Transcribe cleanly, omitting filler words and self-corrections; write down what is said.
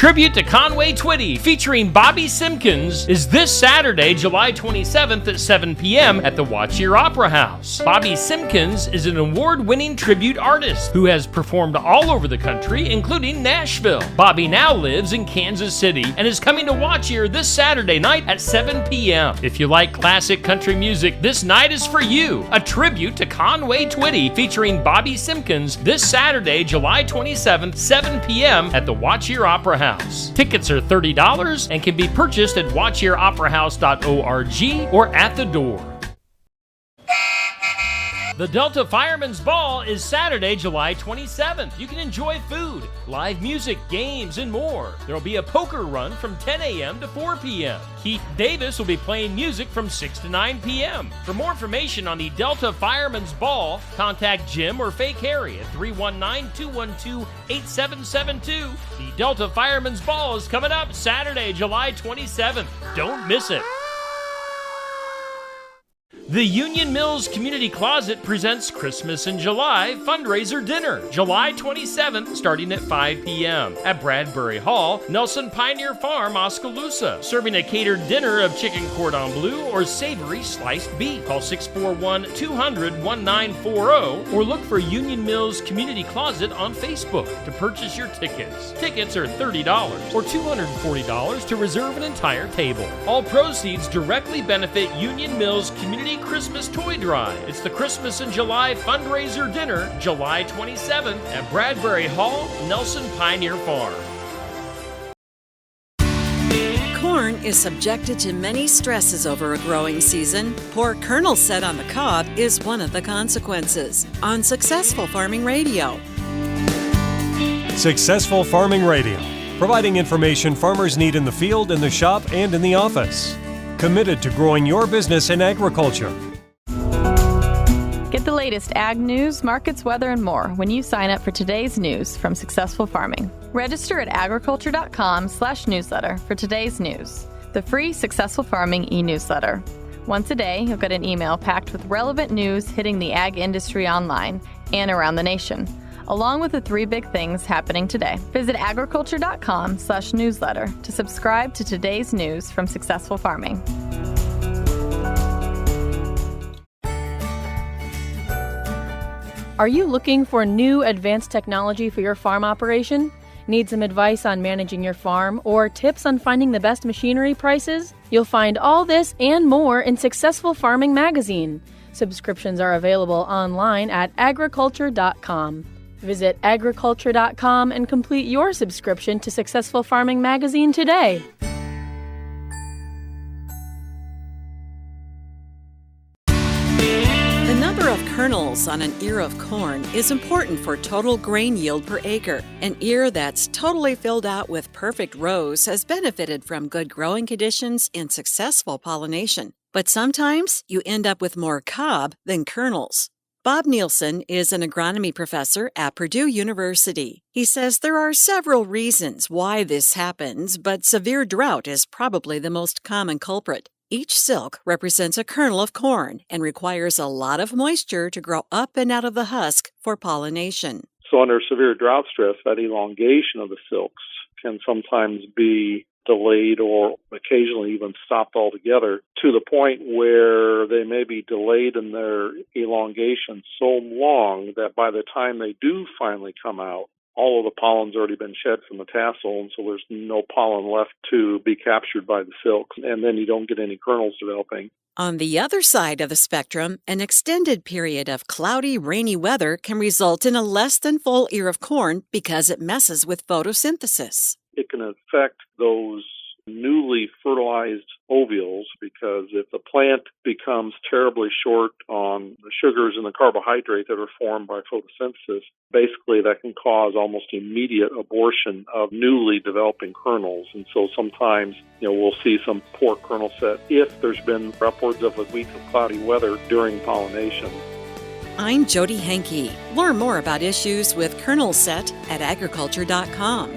Tribute to Conway Twitty featuring Bobby Simpkins is this Saturday, July 27th at 7 p.m. at the Watch Your Opera House. Bobby Simpkins is an award-winning tribute artist who has performed all over the country, including Nashville. Bobby now lives in Kansas City and is coming to Watch Your this Saturday night at 7 p.m. If you like classic country music, this night is for you. A tribute to Conway Twitty featuring Bobby Simpkins this Saturday, July 27th, 7 p.m. at the Watch Your Opera House. Tickets are $30 and can be purchased at watchyyouroperahouse.org or at the door. The Delta Fireman's Ball is Saturday, July 27th. You can enjoy food, live music, games, and more. There will be a poker run from 10 a.m. to 4 p.m. Keith Davis will be playing music from 6 to 9 p.m. For more information on the Delta Fireman's Ball, contact Jim or Fake Harry at 319-212-8772. The Delta Fireman's Ball is coming up Saturday, July 27th. Don't miss it. The Union Mills Community Closet presents Christmas in July fundraiser dinner, July 27th, starting at 5 p.m. at Bradbury Hall, Nelson Pioneer Farm, Oskaloosa, serving a catered dinner of chicken cordon bleu or savory sliced beef. Call 641-200-1940 or look for Union Mills Community Closet on Facebook to purchase your tickets. Tickets are $30 or $240 to reserve an entire table. All proceeds directly benefit Union Mills Community Christmas Toy Drive. It's the Christmas in July fundraiser dinner, July 27th at Bradbury Hall, Nelson Pioneer Farm. Corn is subjected to many stresses over a growing season. Poor kernel set on the cob is one of the consequences. On Successful Farming Radio. Successful Farming Radio, providing information farmers need in the field, in the shop, and in the office. Committed to growing your business in agriculture. Get the latest ag news, markets, weather, and more when you sign up for today's news from Successful Farming. Register at agriculture.com/newsletter for today's news, the free Successful Farming e-newsletter. Once a day, you'll get an email packed with relevant news hitting the ag industry online and around the nation, along with the 3 big things happening today. Visit agriculture.com/newsletter to subscribe to today's news from Successful Farming. Are you looking for new advanced technology for your farm operation? Need some advice on managing your farm or tips on finding the best machinery prices? You'll find all this and more in Successful Farming magazine. Subscriptions are available online at agriculture.com. Visit agriculture.com and complete your subscription to Successful Farming magazine today. The number of kernels on an ear of corn is important for total grain yield per acre. An ear that's totally filled out with perfect rows has benefited from good growing conditions and successful pollination. But sometimes you end up with more cob than kernels. Bob Nielsen is an agronomy professor at Purdue University. He says there are several reasons why this happens, but severe drought is probably the most common culprit. Each silk represents a kernel of corn and requires a lot of moisture to grow up and out of the husk for pollination. So under severe drought stress, that elongation of the silks can sometimes be delayed or occasionally even stopped altogether, to the point where they may be delayed in their elongation so long that by the time they do finally come out, all of the pollen's already been shed from the tassel, and so there's no pollen left to be captured by the silks, and then you don't get any kernels developing. On the other side of the spectrum, an extended period of cloudy, rainy weather can result in a less than full ear of corn because it messes with photosynthesis. It can affect those newly fertilized ovules, because if the plant becomes terribly short on the sugars and the carbohydrate that are formed by photosynthesis, basically that can cause almost immediate abortion of newly developing kernels. And so sometimes, we'll see some poor kernel set if there's been upwards of a week of cloudy weather during pollination. I'm Jody Henke. Learn more about issues with kernel set at agriculture.com.